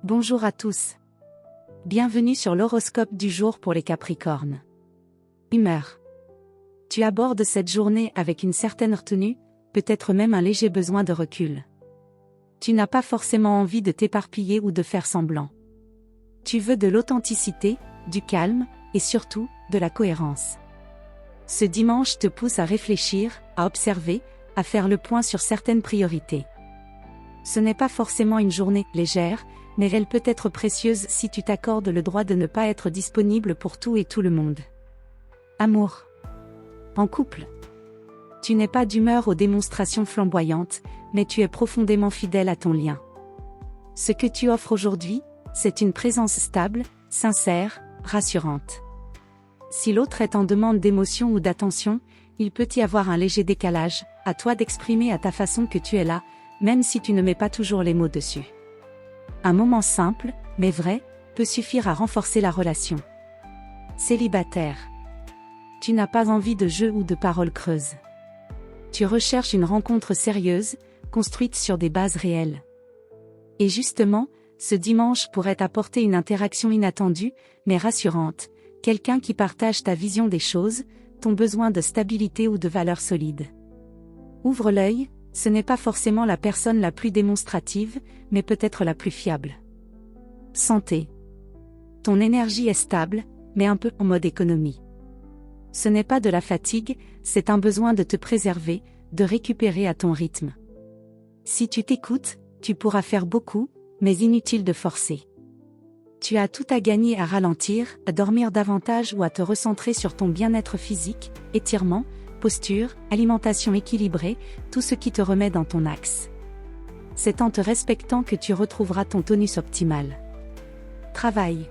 Bonjour à tous. Bienvenue sur l'horoscope du jour pour les Capricornes. Humeur. Tu abordes cette journée avec une certaine retenue, peut-être même un léger besoin de recul. Tu n'as pas forcément envie de t'éparpiller ou de faire semblant. Tu veux de l'authenticité, du calme, et surtout, de la cohérence. Ce dimanche te pousse à réfléchir, à observer, à faire le point sur certaines priorités. Ce n'est pas forcément une journée légère, mais elle peut être précieuse si tu t'accordes le droit de ne pas être disponible pour tout et tout le monde. Amour. En couple. Tu n'es pas d'humeur aux démonstrations flamboyantes, mais tu es profondément fidèle à ton lien. Ce que tu offres aujourd'hui, c'est une présence stable, sincère, rassurante. Si l'autre est en demande d'émotion ou d'attention, il peut y avoir un léger décalage, à toi d'exprimer à ta façon que tu es là, même si tu ne mets pas toujours les mots dessus. Un moment simple, mais vrai, peut suffire à renforcer la relation. Célibataire. Tu n'as pas envie de jeux ou de paroles creuses. Tu recherches une rencontre sérieuse, construite sur des bases réelles. Et justement, ce dimanche pourrait t'apporter une interaction inattendue, mais rassurante, quelqu'un qui partage ta vision des choses, ton besoin de stabilité ou de valeurs solides. Ouvre l'œil. Ce n'est pas forcément la personne la plus démonstrative, mais peut-être la plus fiable. Santé. Ton énergie est stable, mais un peu en mode économie. Ce n'est pas de la fatigue, c'est un besoin de te préserver, de récupérer à ton rythme. Si tu t'écoutes, tu pourras faire beaucoup, mais inutile de forcer. Tu as tout à gagner à ralentir, à dormir davantage ou à te recentrer sur ton bien-être physique, étirement, posture, alimentation équilibrée, tout ce qui te remet dans ton axe. C'est en te respectant que tu retrouveras ton tonus optimal. Travail.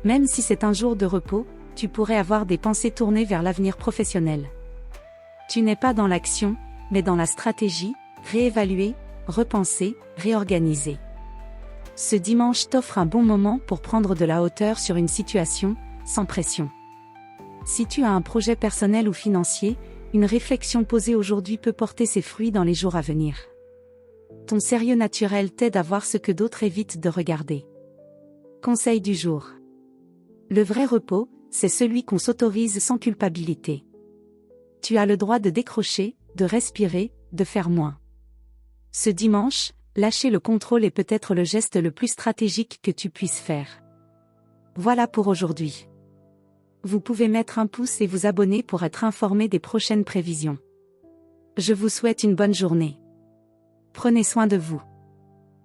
Même si c'est un jour de repos, tu pourrais avoir des pensées tournées vers l'avenir professionnel. Tu n'es pas dans l'action, mais dans la stratégie, réévaluer, repenser, réorganiser. Ce dimanche t'offre un bon moment pour prendre de la hauteur sur une situation, sans pression. Si tu as un projet personnel ou financier, une réflexion posée aujourd'hui peut porter ses fruits dans les jours à venir. Ton sérieux naturel t'aide à voir ce que d'autres évitent de regarder. Conseil du jour. Le vrai repos, c'est celui qu'on s'autorise sans culpabilité. Tu as le droit de décrocher, de respirer, de faire moins. Ce dimanche, lâcher le contrôle est peut-être le geste le plus stratégique que tu puisses faire. Voilà pour aujourd'hui. Vous pouvez mettre un pouce et vous abonner pour être informé des prochaines prévisions. Je vous souhaite une bonne journée. Prenez soin de vous.